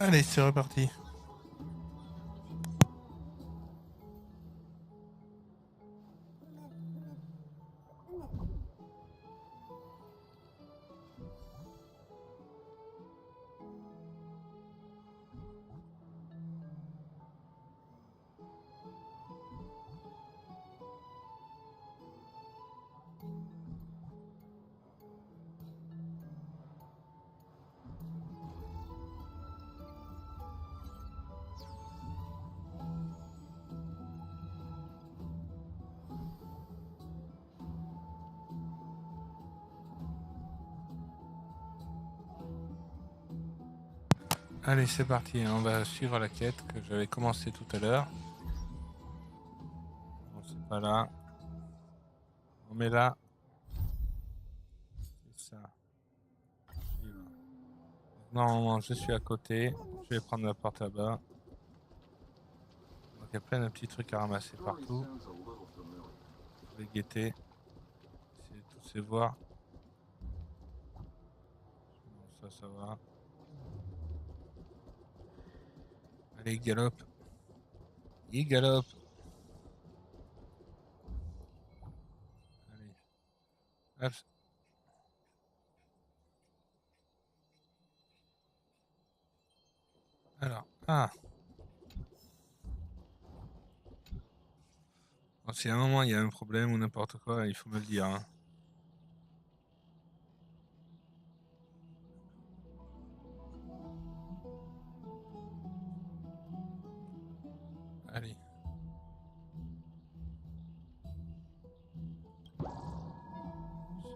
Allez, c'est reparti. Allez, c'est parti. On va suivre la quête que j'avais commencé tout à l'heure. Bon, c'est pas là. On met là. C'est ça. Normalement, je suis à côté. Je vais prendre la porte là-bas. Donc, il y a plein de petits trucs à ramasser partout. Je vais guetter. Essayer de tous les voir. Bon, ça va. Allez, galope. Il galope. Allez. Hop. Alors, Bon, si à un moment il y a un problème ou n'importe quoi, il faut me le dire. Hein. Allez.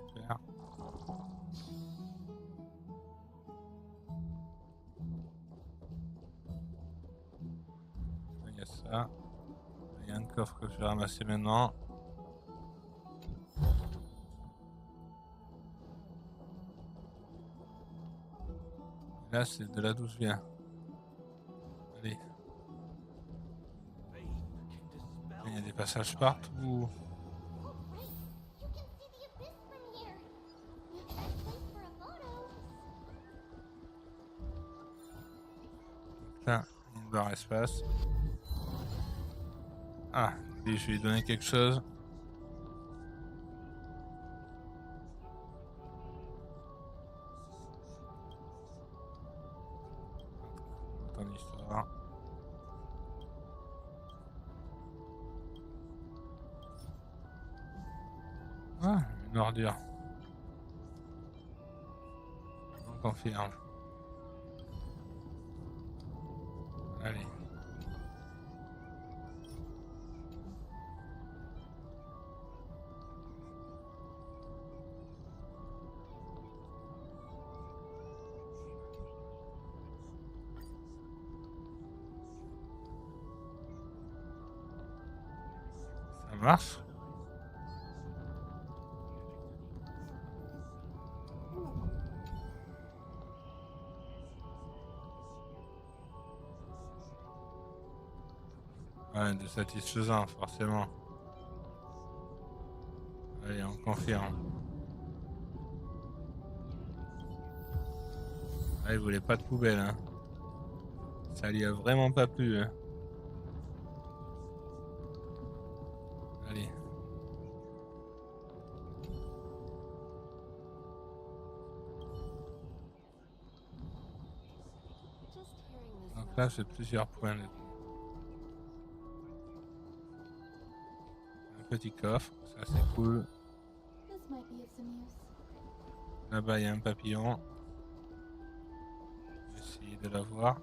Super. Il y a ça. Il y a un coffre que je vais ramasser maintenant. Là, c'est de là d'où je viens. Allez. Il y a des passages partout. Là, une barre espace. Ah, lui, je vais lui donner quelque chose. Ton histoire. Ah, une ordure. On confirme. Allez. Ça marche? Ouais, de satisfaisant, forcément. Allez, on confirme. Ah, il voulait pas de poubelle, hein. Ça lui a vraiment pas plu, hein. Allez. Donc là, j'ai plusieurs points. Un petit coffre, ça c'est cool. Là-bas, il y a un papillon. Je vais essayer de l'avoir.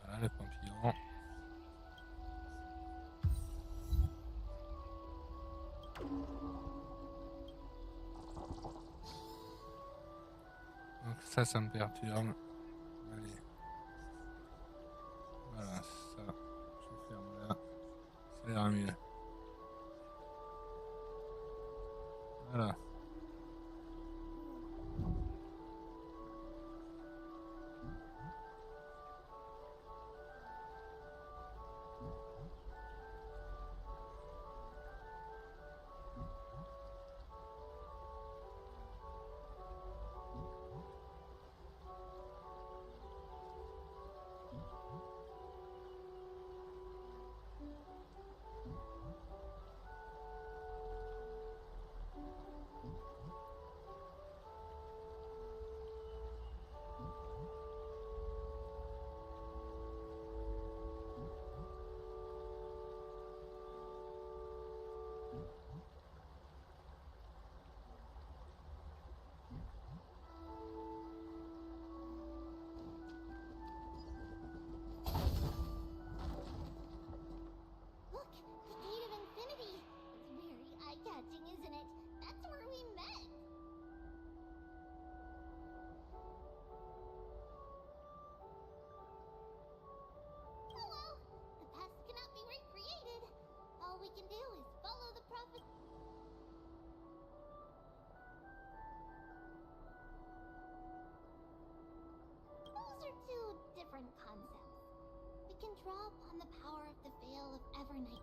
Voilà, le papillon. Donc ça me perturbe. Allez. Voilà, ça. Je ferme là. Ça ira mieux. Voilà. for a night.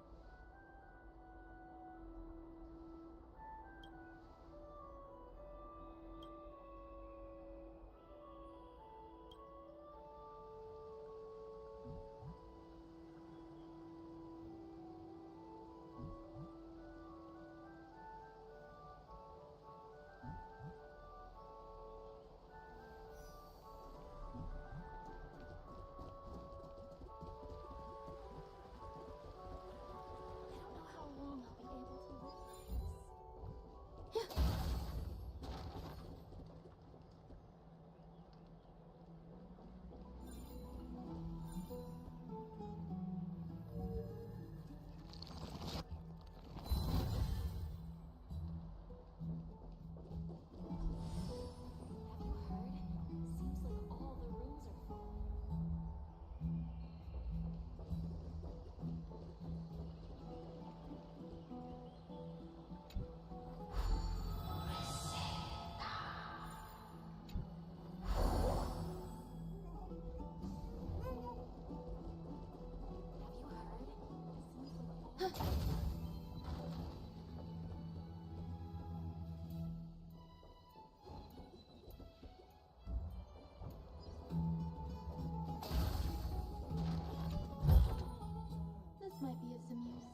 This might be of some use.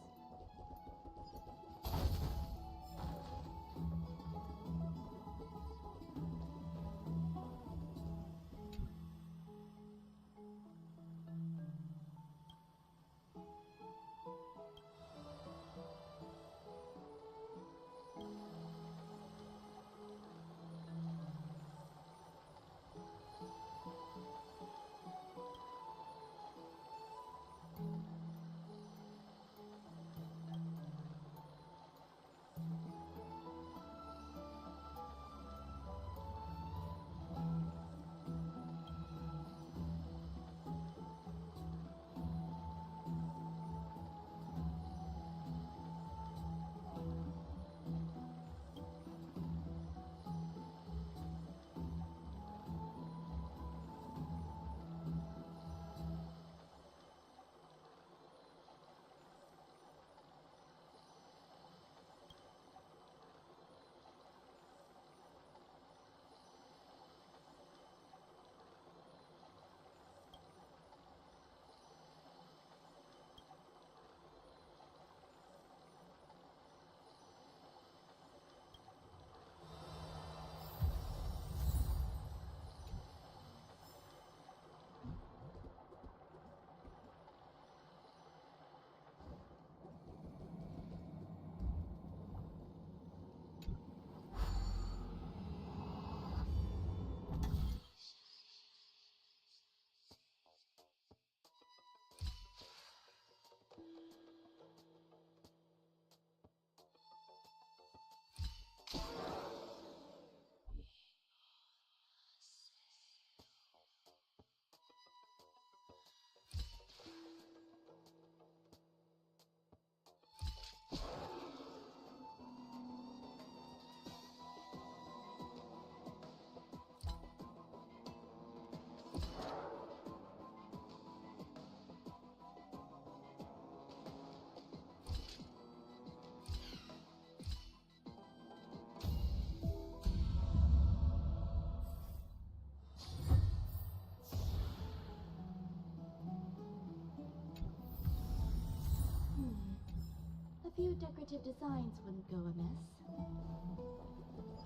A few decorative designs wouldn't go amiss.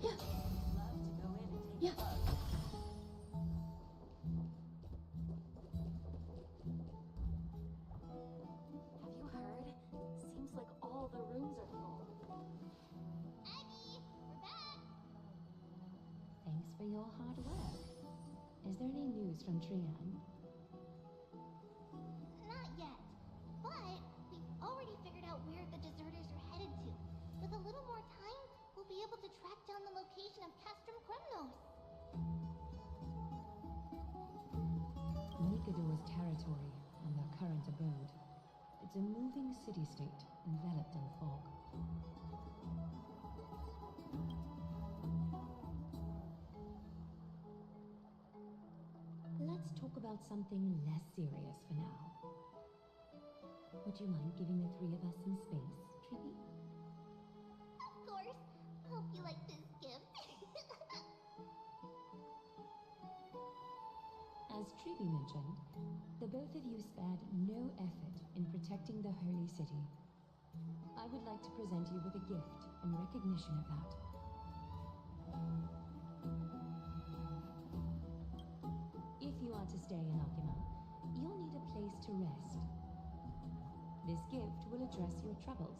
Yeah. Love to go in and take Yeah. a look. Have you heard? Seems like all the rooms are full. Aggie, we're back. Thanks for your hard work. Is there any news from Trian? Not yet, but we've already figured out where the deserters are headed to. With a little more time, we'll be able to track down the location of Castrum Kremnos. Nikador's territory and their current abode. It's a moving city-state enveloped in fog. Let's talk about something less serious for now. Would you mind giving the three of us some space, Tribby? Of course. Hope you like this gift. As Tribby mentioned, the both of you spared no effort in protecting the holy city. I would like to present you with a gift in recognition of that. If you are to stay in Akima, you'll need a place to rest. This gift will address your troubles.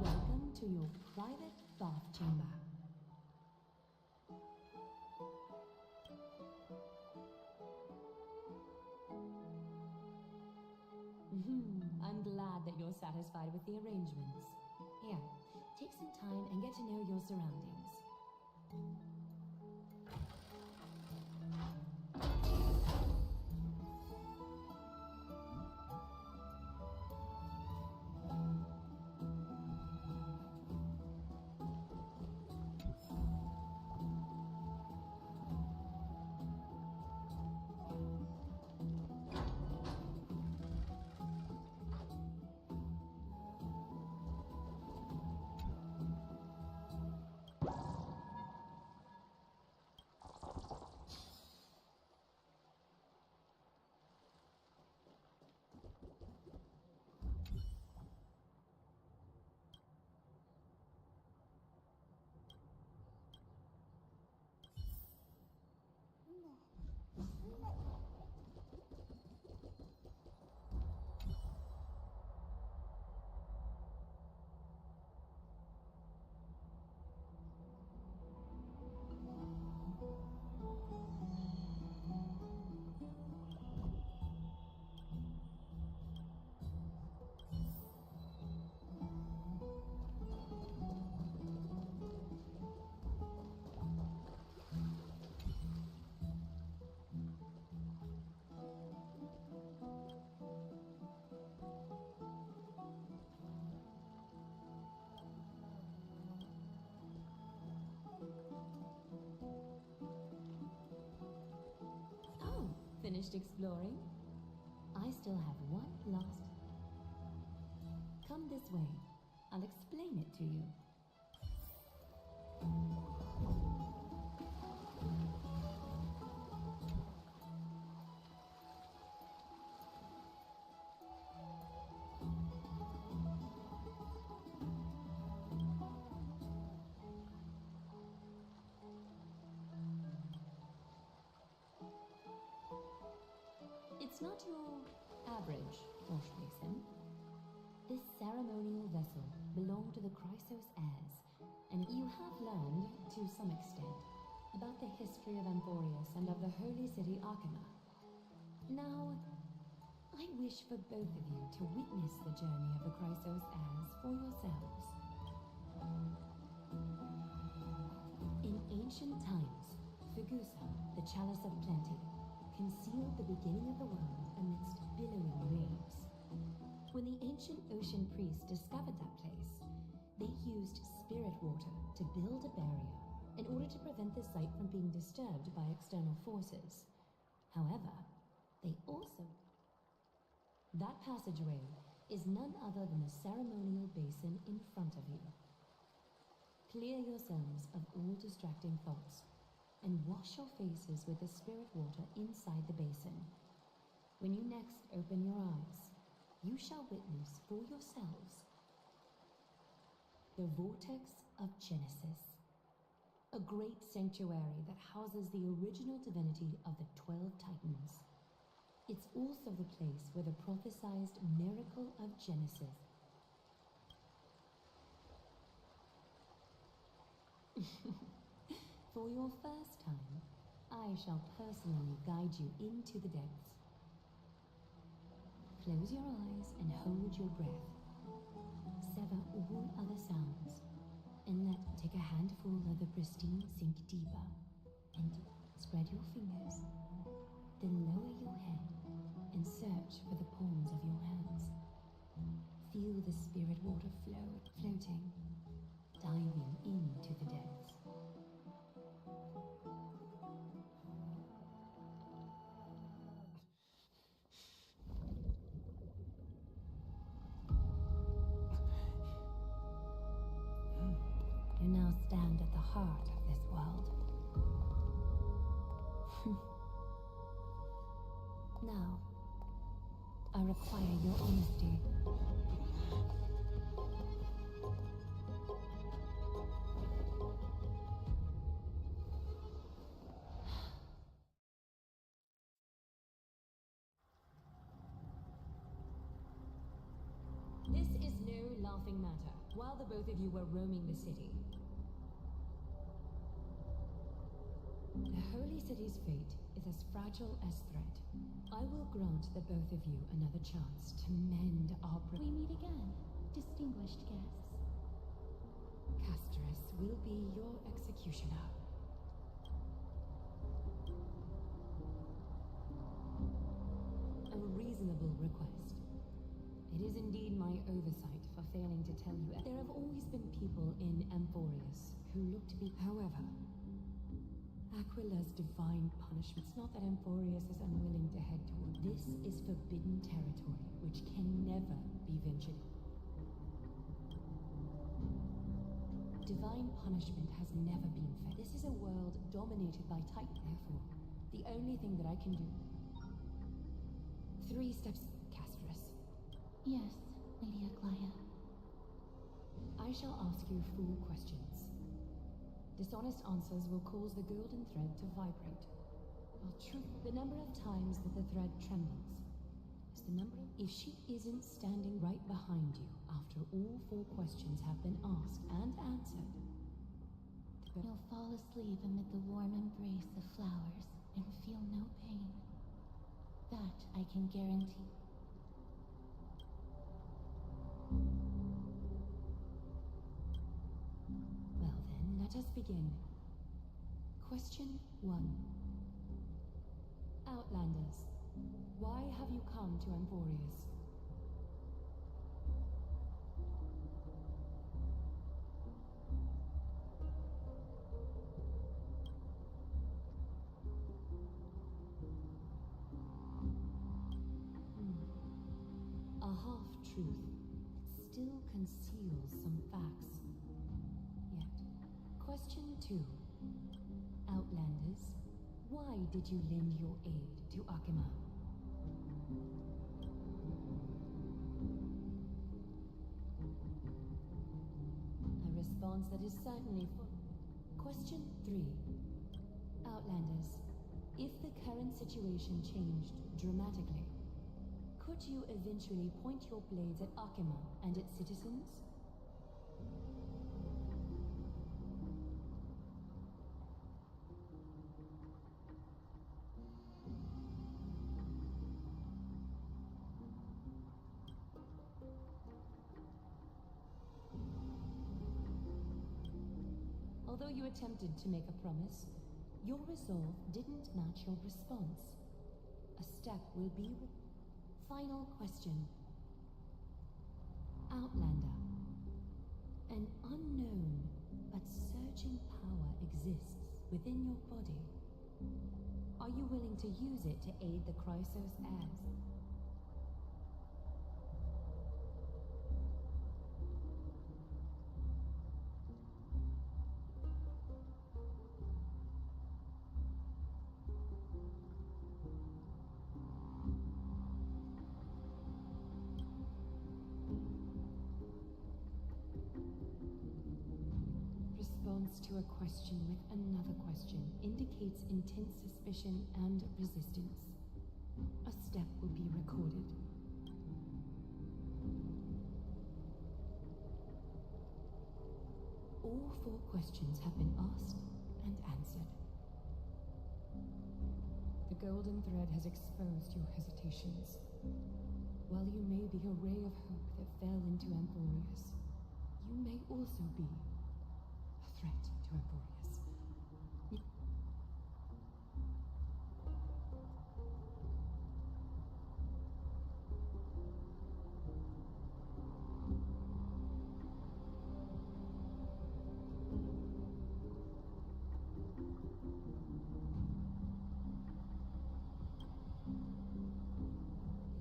Welcome to your private bath chamber. I'm glad that you're satisfied with the arrangements. Here, take some time and get to know your surroundings. Oh, finished exploring? I still have one last. Come this way. I'll explain it to you. It's not your average wash basin. This ceremonial vessel belonged to the Chrysos heirs, and you have learned, to some extent, about the history of Emporius and of the holy city Arcana. Now, I wish for both of you to witness the journey of the Chrysos heirs for yourselves. In ancient times, Fugusa, the chalice of plenty, concealed the beginning of the world amidst billowing waves. When the ancient ocean priests discovered that place, they used spirit water to build a barrier in order to prevent the site from being disturbed by external forces. However, they also... That passageway is none other than the ceremonial basin in front of you. Clear yourselves of all distracting thoughts and wash your faces with the spirit water inside the basin. When you next open your eyes, you shall witness for yourselves the Vortex of Genesis, a great sanctuary that houses the original divinity of the 12 Titans. It's also the place where the prophesized miracle of Genesis. For your first time, I shall personally guide you into the depths. Close your eyes and hold your breath. Sever all other sounds, and take a handful of the pristine sink deeper, and spread your fingers. Then lower your head and search for the palms of your hands. Feel the spirit water floating, diving into the depths. You now stand at the heart of this world. Now, I require your honesty. This is no laughing matter. While the both of you were roaming the city, the Holy City's fate is as fragile as threat. I will grant the both of you another chance to mend our We meet again, distinguished guests. Castrus will be your executioner. A reasonable request. It is indeed my oversight for failing to tell you. There have always been people in Amphorius who look to be... However, Aquila's divine punishment. It's not that Amphorius is unwilling to head toward. This is forbidden territory, which can never be ventured. Divine punishment has never been fair. This is a world dominated by Titan. Therefore, the only thing that I can do... 3 steps, Castrus. Yes, Lady Aglaia. I shall ask you 4 questions. Dishonest answers will cause the golden thread to vibrate. While truth, the number of times that the thread trembles is the number. If she isn't standing right behind you after all 4 questions have been asked and answered, You'll fall asleep amid the warm embrace of flowers and feel no pain. That I can guarantee. Well then, let us begin. Question 1. Outlanders, why have you come to Amphorius? A half-truth still conceals some facts. Yet, question 2. Outlanders, why did you lend your aid to Akima? A response that is certainly full. Question 3. Outlanders, if the current situation changed dramatically, could you eventually point your blades at Akima and its citizens? Although you attempted to make a promise, your resolve didn't match your response. A step will be with... Final question. Outlander. An unknown but surging power exists within your body. Are you willing to use it to aid the Chrysos heirs? Response to a question with another question indicates intense suspicion and resistance. A step will be recorded. All 4 questions have been asked and answered. The golden thread has exposed your hesitations. While you may be a ray of hope that fell into Amphorius, you may also be a threat to Amphorius.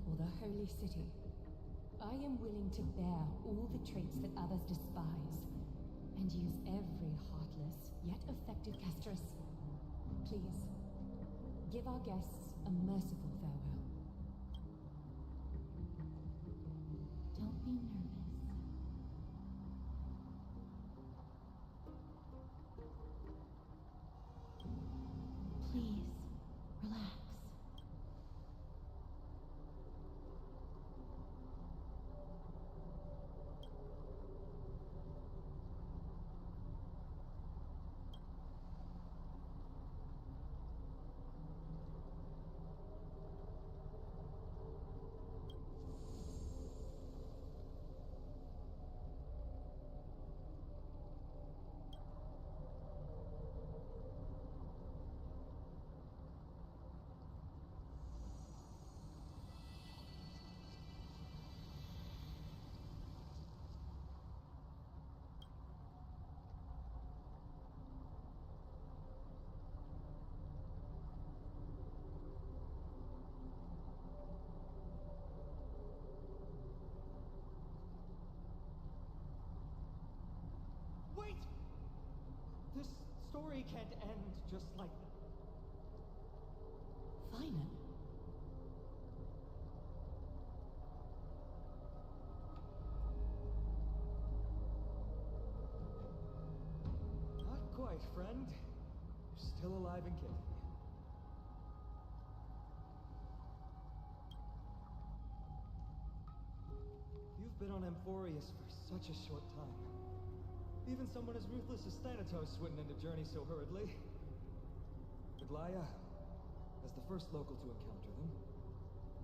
For the Holy City, I am willing to bear all the traits that others despise, and use every heartless, yet effective castress. Please, give our guests a merciful farewell. Don't be nervous. Please, relax. Wait! This story can't end just like that. Final? Not quite, friend. You're still alive and kicking. You've been on Amphorius for such a short time. Even someone as ruthless as Thanatos wouldn't end a journey so hurriedly. Aglaya, as the first local to encounter them,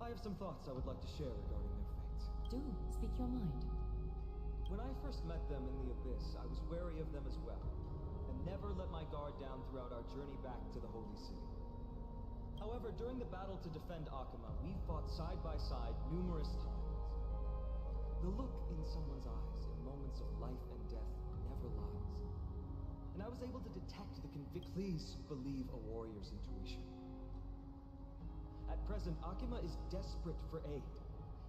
I have some thoughts I would like to share regarding their fates. Do speak your mind. When I first met them in the Abyss, I was wary of them as well, and never let my guard down throughout our journey back to the Holy City. However, during the battle to defend Akama, we fought side by side numerous times. The look in someone's eyes in moments of life and death never lies. And I was able to detect the conviction. Please believe a warrior's intuition. At present, Akima is desperate for aid,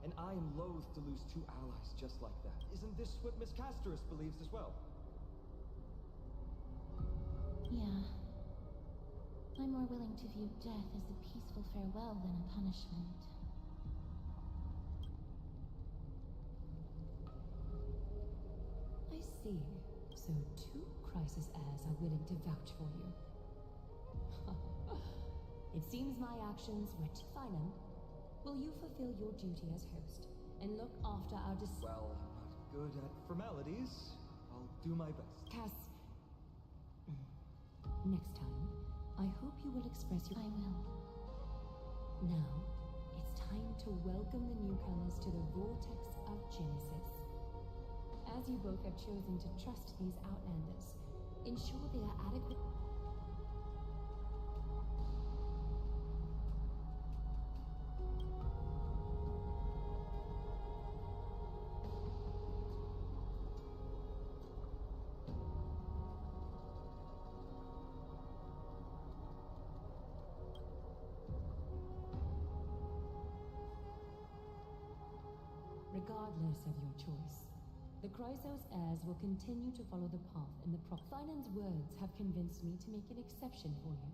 and I am loath to lose 2 allies just like that. Isn't this what Miss Casterus believes as well? Yeah. I'm more willing to view death as a peaceful farewell than a punishment. I see. So 2 Chrysos heirs are willing to vouch for you. It seems my actions were too final. Will you fulfill your duty as host and look after our Well, I'm not good at formalities. I'll do my best. Cass. Next time, I hope you will express your... I will. Now, it's time to welcome the newcomers to the Vortex of Genesis. As you both have chosen to trust these Outlanders, Ensure they are adequate. Regardless of your choice, the Chrysos heirs will continue to follow the path in the Finan's words have convinced me to make an exception for you.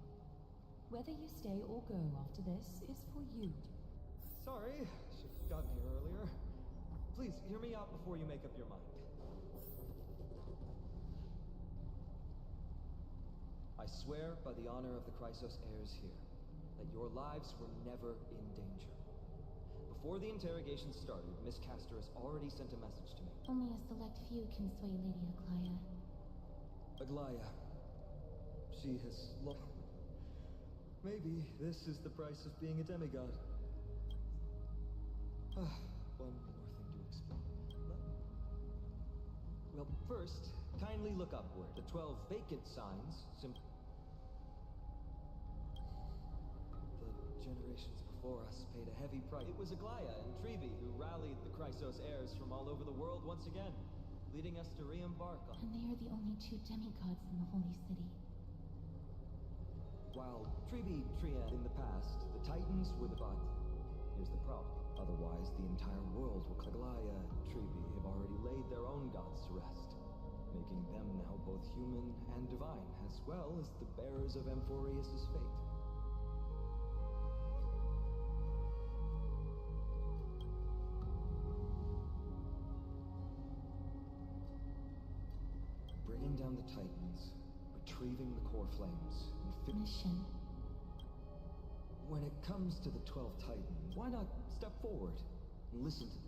Whether you stay or go after this is for you. Sorry, should have gotten here earlier. Please, hear me out before you make up your mind. I swear by the honor of the Chrysos heirs here, that your lives were never in danger. Before the interrogation started, Miss Castor has already sent a message to me. Only a select few can sway Lady Aglaya. Aglaya. She has Maybe this is the price of being a demigod. One more thing to explain. Well, first, kindly look upward. The 12 vacant signs The generations before us paid a heavy price. It was Aglaya and Trevi who rallied the Chrysos heirs from all over the world once again, leading us to re-embark on... And they are the only two demigods in the Holy City. While Trevi Trian in the past, the Titans were the god. Here's the problem. Otherwise, the entire world will... Aglaya and Trevi have already laid their own gods to rest, making them now both human and divine, as well as the bearers of Amphorius' fate. Bringing down the Titans, retrieving the core flames, and Mission. When it comes to the 12 Titans, why not step forward and listen to them?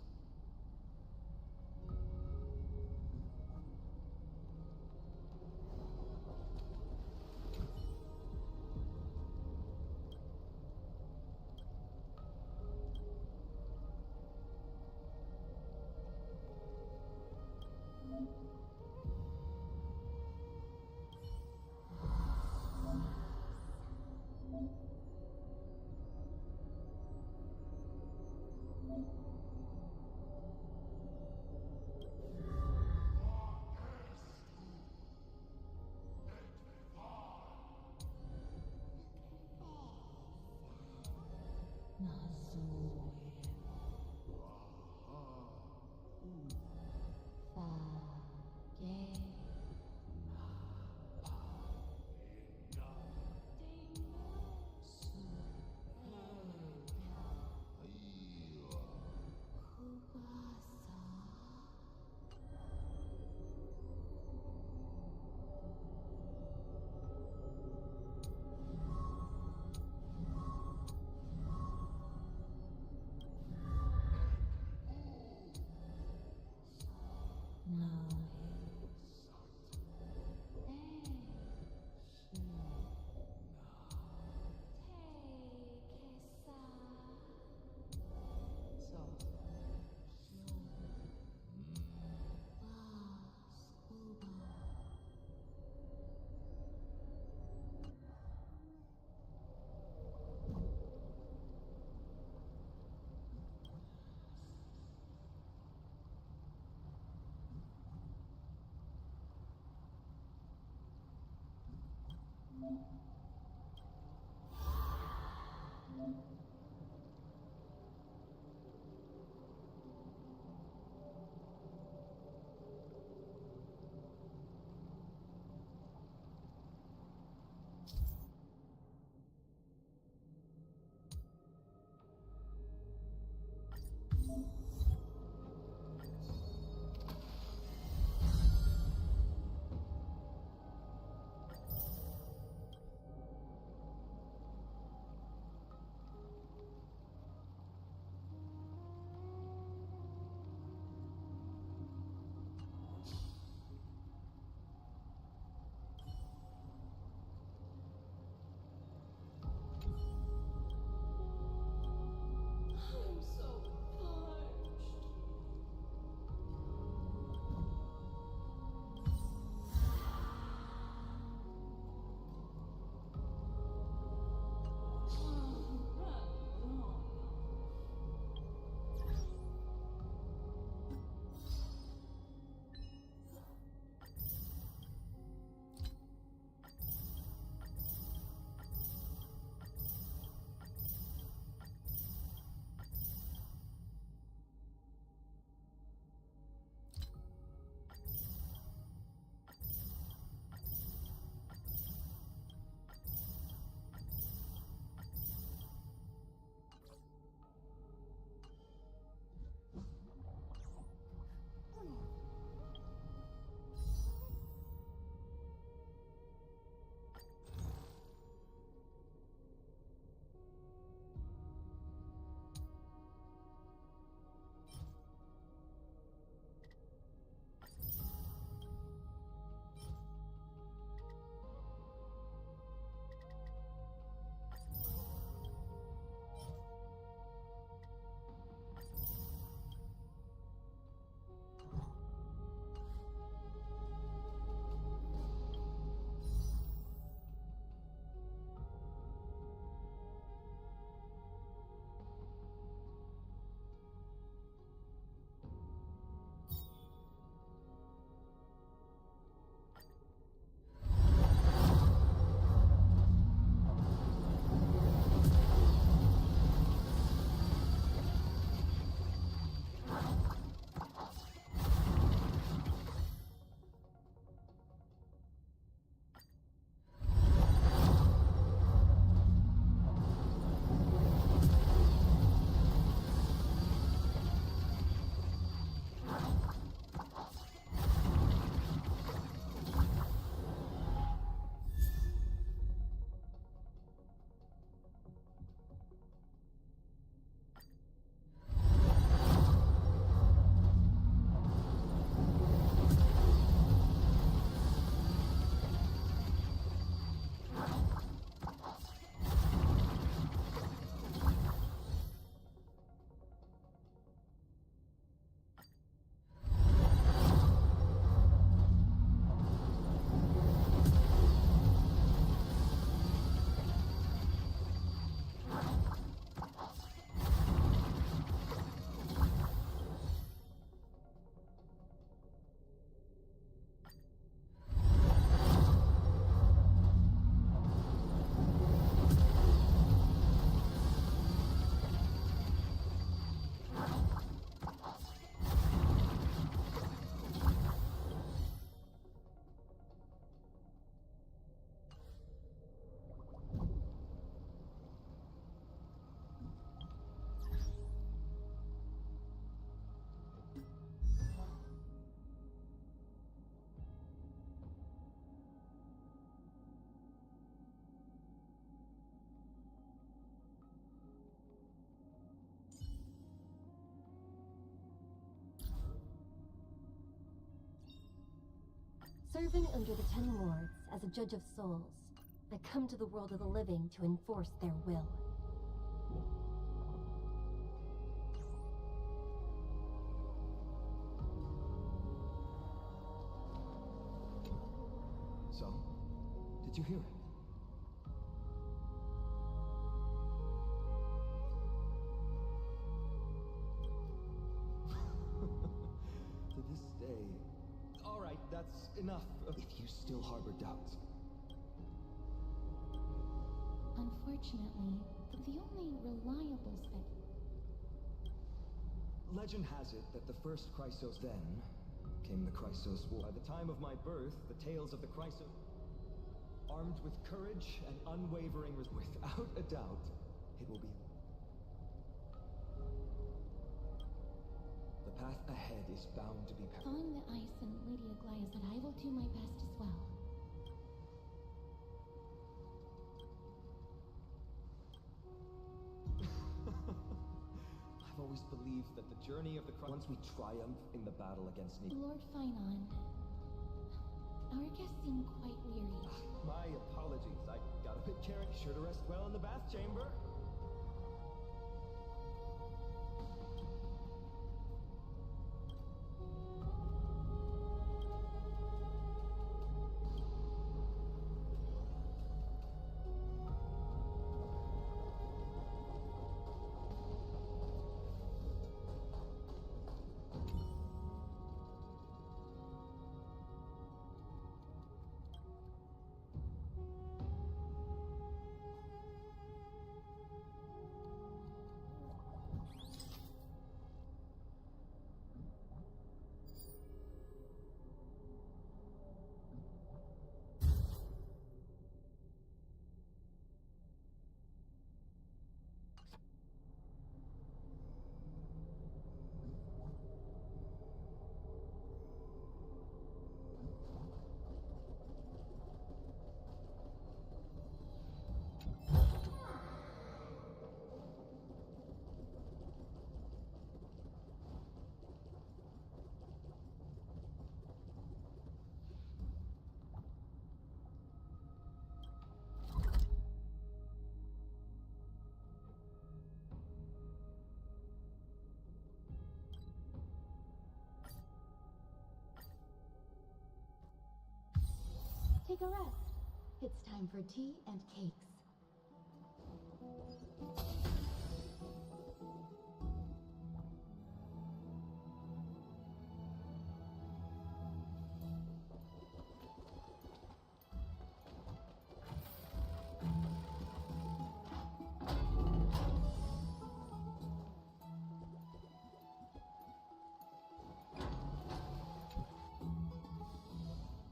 Serving under the Ten Lords as a judge of souls, I come to the world of the living to enforce their will. So, did you hear it? To this day. Alright, that's enough. If you still harbor doubts. Unfortunately, the only reliable Legend has it that the first Chrysos, then came the Chrysos War. By the time of my birth, the tales of the Chrysos, armed with courage and unwavering without a doubt, it will be. The path ahead is bound to be Thawing the ice and Lady Aglaya said I will do my best as well. I've always believed that the journey of the once we triumph in the battle against Lord Finon, our guests seem quite weary. My apologies. I got a bit carried. Sure to rest well in the bath chamber. Take a rest. It's time for tea and cakes.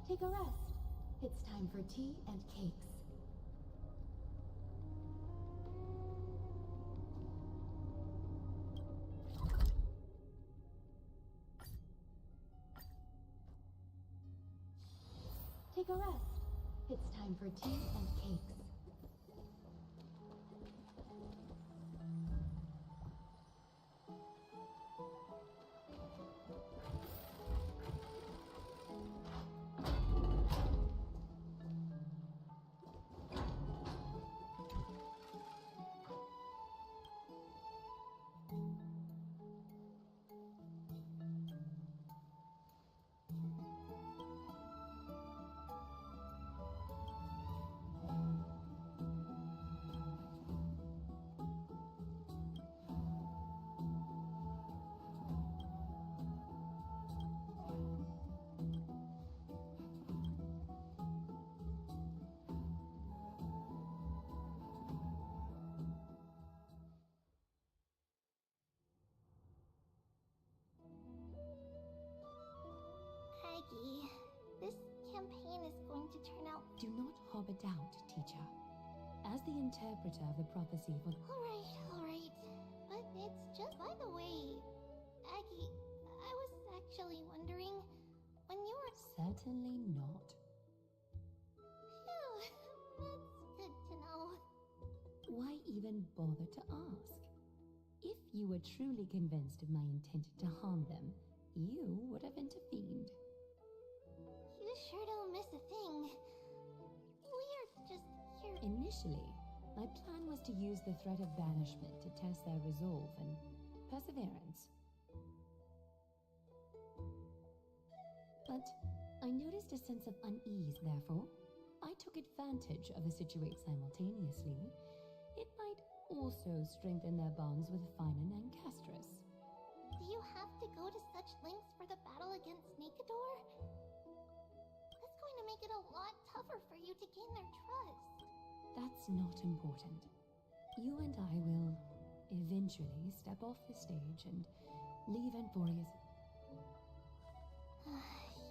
Take a rest. It's time for tea and cakes. Take a rest. It's time for tea and cakes. Aggie, this campaign is going to turn out... Do not harbor doubt, teacher. As the interpreter of the prophecy for... Alright. But it's just... By the way, Aggie, I was actually wondering, when you were... Certainly not. Phew, that's good to know. Why even bother to ask? If you were truly convinced of my intent to harm them, you would have intervened. You sure don't Initially, my plan was to use the threat of banishment to test their resolve and perseverance. But I noticed a sense of unease, therefore. I took advantage of the situation simultaneously. It might also strengthen their bonds with Finan and Castris. Do you have to go to such lengths for the battle against Nakador? That's going to make it a lot tougher for you to gain their trust. That's not important. You and I will eventually step off the stage and leave Anforius.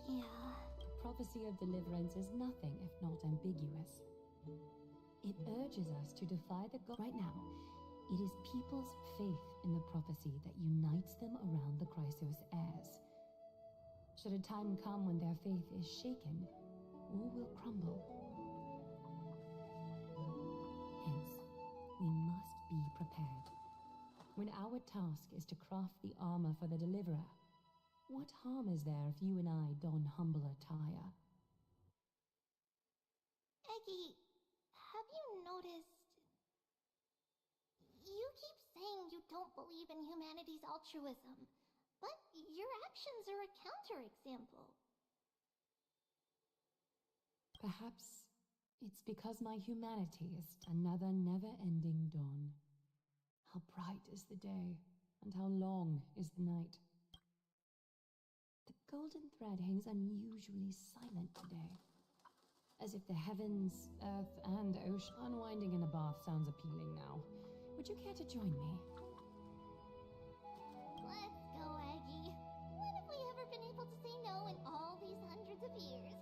Yeah. The prophecy of deliverance is nothing if not ambiguous. It urges us to defy the god. Right now, it is people's faith in the prophecy that unites them around the Chrysos heirs. Should a time come when their faith is shaken, all will crumble. Hence, we must be prepared. When our task is to craft the armor for the deliverer, what harm is there if you and I don humble attire? Eggy, have you noticed? You keep saying you don't believe in humanity's altruism, but your actions are a counterexample. Perhaps it's because my humanity is another never-ending dawn. How bright is the day, and how long is the night. The golden thread hangs unusually silent today. As if the heavens, earth, and ocean. Unwinding in a bath sounds appealing now. Would you care to join me? Let's go, Eggy. When have we ever been able to say no in all these hundreds of years?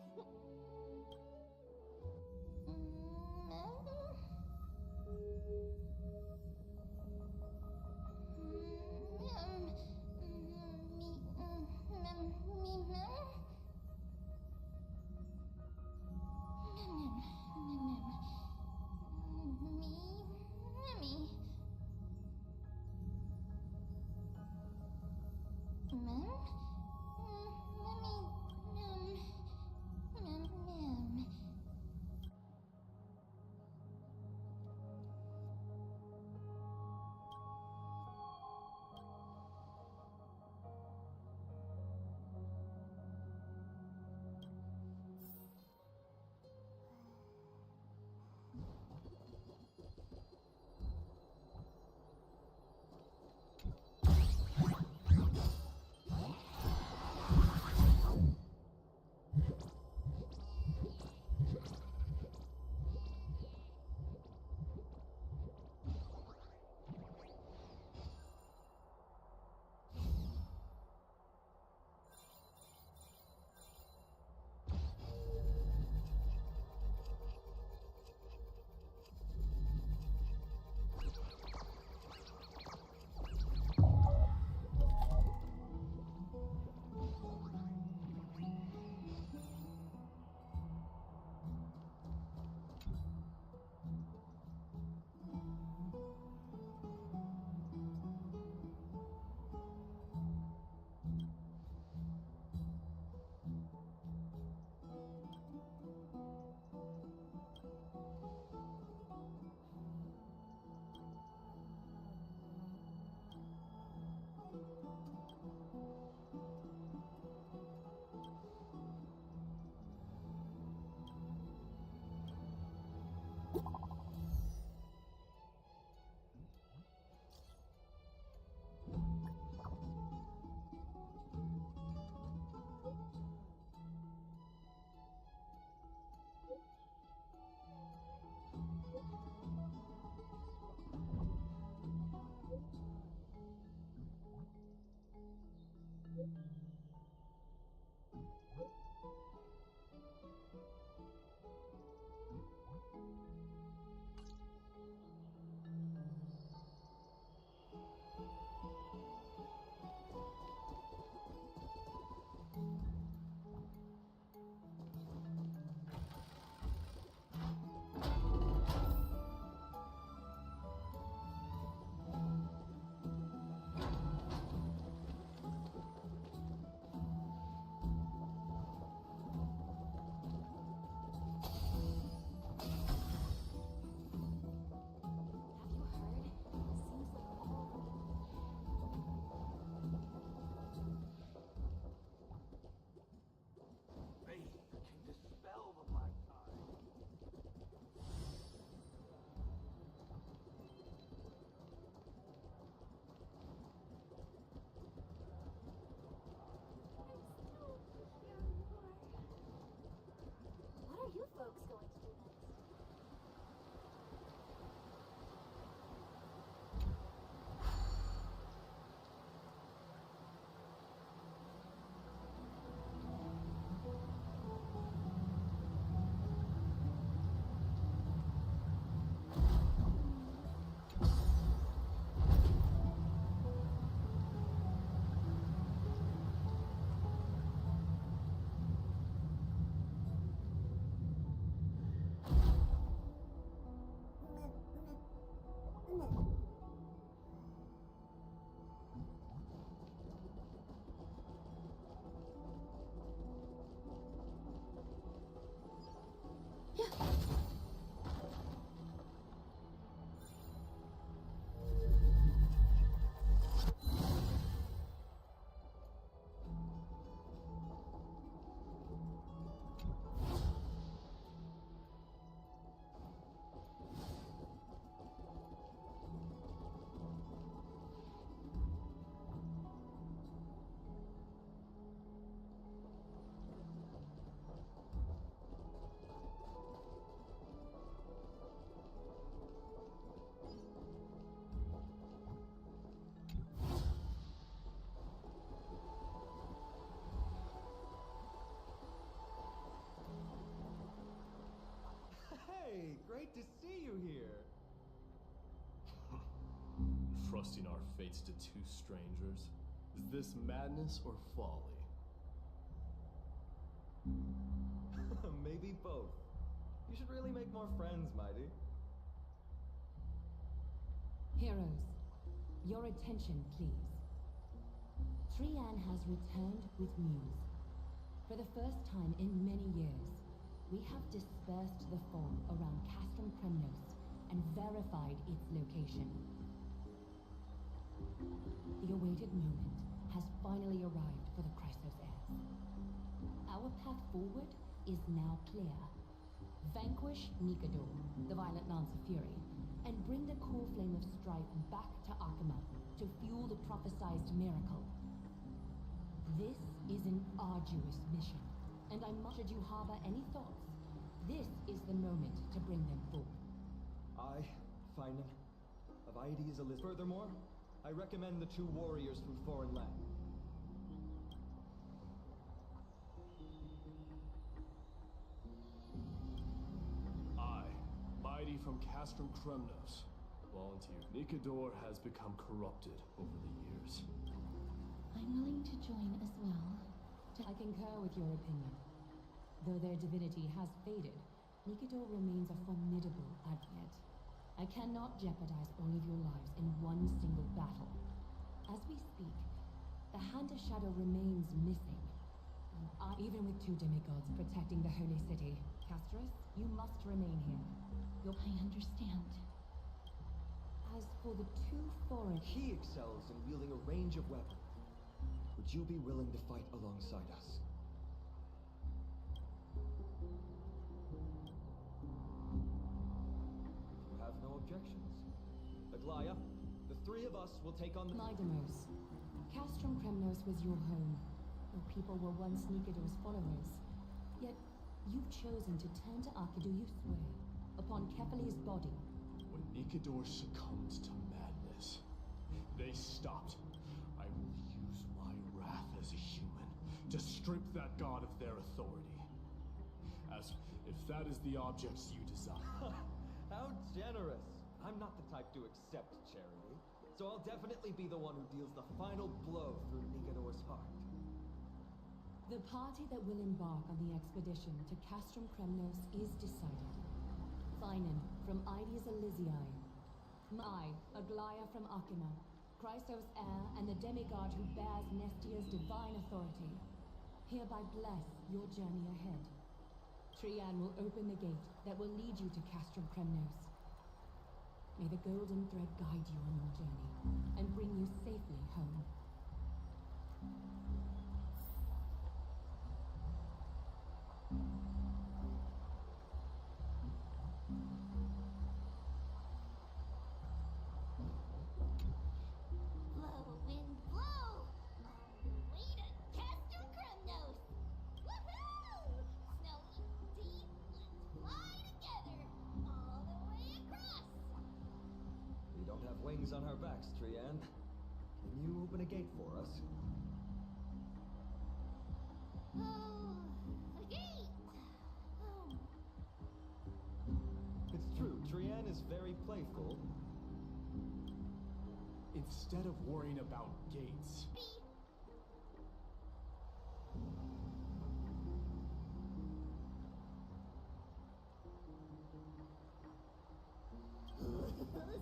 entrusting our fates to two strangers? Is this madness or folly? Maybe both. You should really make more friends, Mighty. Heroes, your attention, please. Trian has returned with news. For the first time in many years, we have dispersed the fog around Castrum Kremnos and verified its location. The awaited moment has finally arrived for the Chrysos heirs. Our path forward is now clear. Vanquish Nikador, the Violent Lance of Fury, and bring the core flame of strife back to Akama to fuel the prophesized miracle. This is an arduous mission, and should you harbor any thoughts, this is the moment to bring them forth. I, Finan, of Aides Eliz. Furthermore, I recommend the two warriors from foreign land. I, Mighty from Castrum Kremnos, volunteer. Nikador has become corrupted over the years. I'm willing to join as well. I concur with your opinion. Though their divinity has faded, Nikador remains a formidable advocate. I cannot jeopardize all of your lives in one single battle. As we speak, the Hand of Shadow remains missing. And even with two demigods protecting the Holy City, Castros, you must remain here. I understand. As for the two foreign... He excels in wielding a range of weapons. Would you be willing to fight alongside us? You have no objections. Aglaya, the three of us will take on the... Mydemos, Castrum Kremnos was your home, where people were once Nikador's followers. Yet, you've chosen to turn to Akidu, you swear, upon Kefali's body. When Nikador succumbed to madness, they stopped. I will use my wrath as a human to strip that god of their authority. As if that is the objects you desire. How generous! I'm not the type to accept charity, so I'll definitely be the one who deals the final blow through Nikador's heart. The party that will embark on the expedition to Castrum Kremnos is decided. Finan from Aides Elysiae. I, Aglaya from Akima, Chrysos heir and the demigod who bears Nestia's divine authority, hereby bless your journey ahead. Trian will open the gate that will lead you to Castrum Kremnos. May the golden thread guide you on your journey and bring you safely home. Blow, wind, blow! Way to Castrum Kremnos! Woohoo! Snowy, deep, let's fly together! All the way across! We don't have wings on our backs, Trian. Can you open a gate for us? Oh, a gate! Oh. It's true, Trian is very playful. Instead of worrying about gates, Slay! Slay!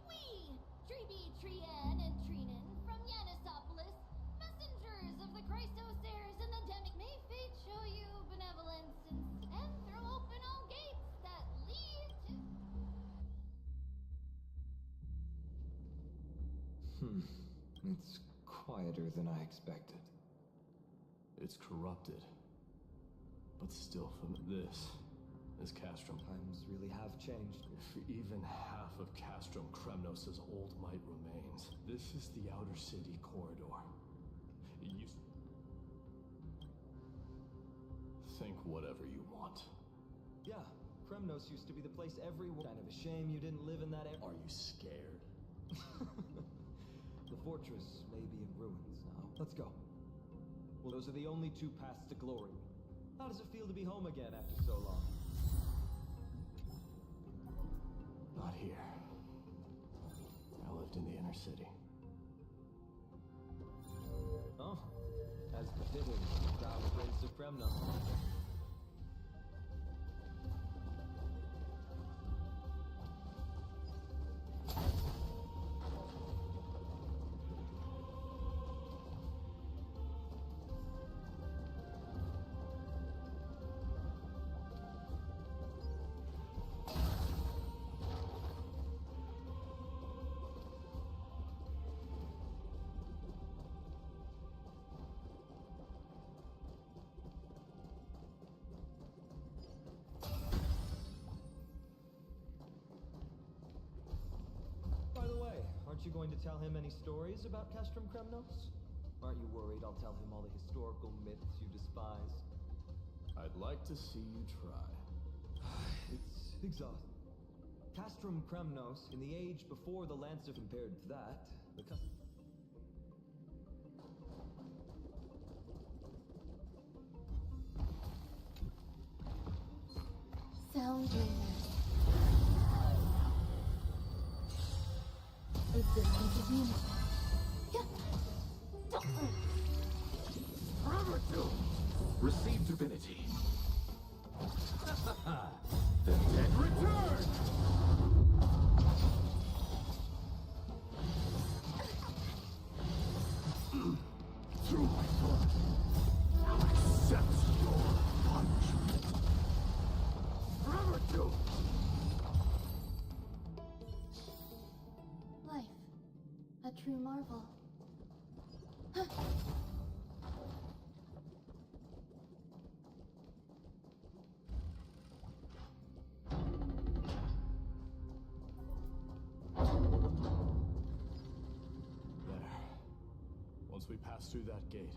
We, Tribi, Trian, and Trinan from Yanisopolis, messengers of the Chrysos heirs and the Demic, may fate show you benevolence and throw open all gates that lead to... It's quieter than I expected. it's corrupted. But still from this is Castrum. Times really have changed. If even half of Castrum Kremnos' old might remains, this is the outer city corridor. It used... Think whatever you want. Yeah, Kremnos used to be the place everyone. Kind of a shame you didn't live in that area. Are you scared? The fortress may be in ruins now. Let's go. Well, those are the only two paths to glory. How does it feel to be home again after so long? Not here. I lived in the inner city. Oh, as befitting, Crown Prince of Kremnos. By the way, aren't you going to tell him any stories about Castrum Kremnos? Aren't you worried I'll tell him all the historical myths you despise? I'd like to see you try. It's exhausting. Castrum Kremnos, in the age before the Lancer compared to that, the Sound bringers. Existence of unity. Receive divinity. The dead return! Through my blood, now accept your punishment. Forever doomed! Life. A true marvel. There. Once we pass through that gate,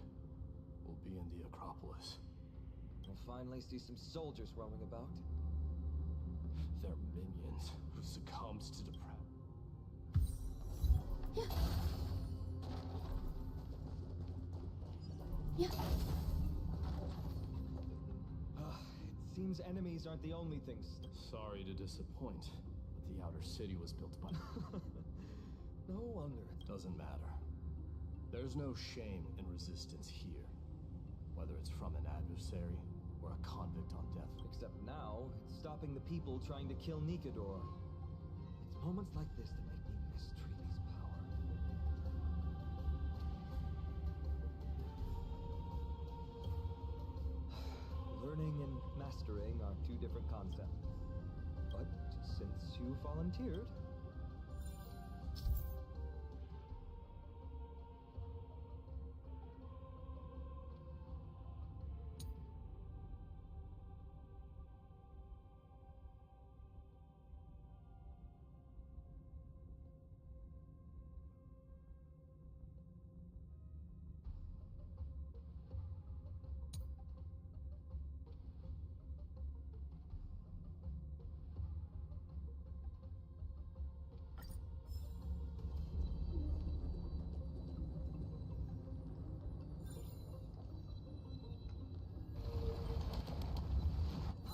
we'll be in the Acropolis. We'll finally see some soldiers roaming about. They're minions who succumbed to depravity. Yeah. It seems enemies aren't the only things. Sorry to disappoint, but the outer city was built by... No wonder. Doesn't matter. There's no shame in resistance here. Whether it's from an adversary or a convict on death. Except now, it's stopping the people trying to kill Nikador. It's moments like this that make me miss Treaty's power. Learning and mastering are two different concepts. But since you volunteered...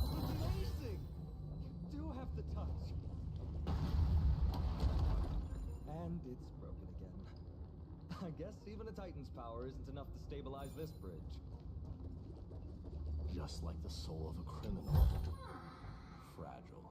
Amazing! You do have the touch. And it's broken again. I guess even a Titan's power isn't enough to stabilize this bridge. Just like the soul of a criminal. Fragile.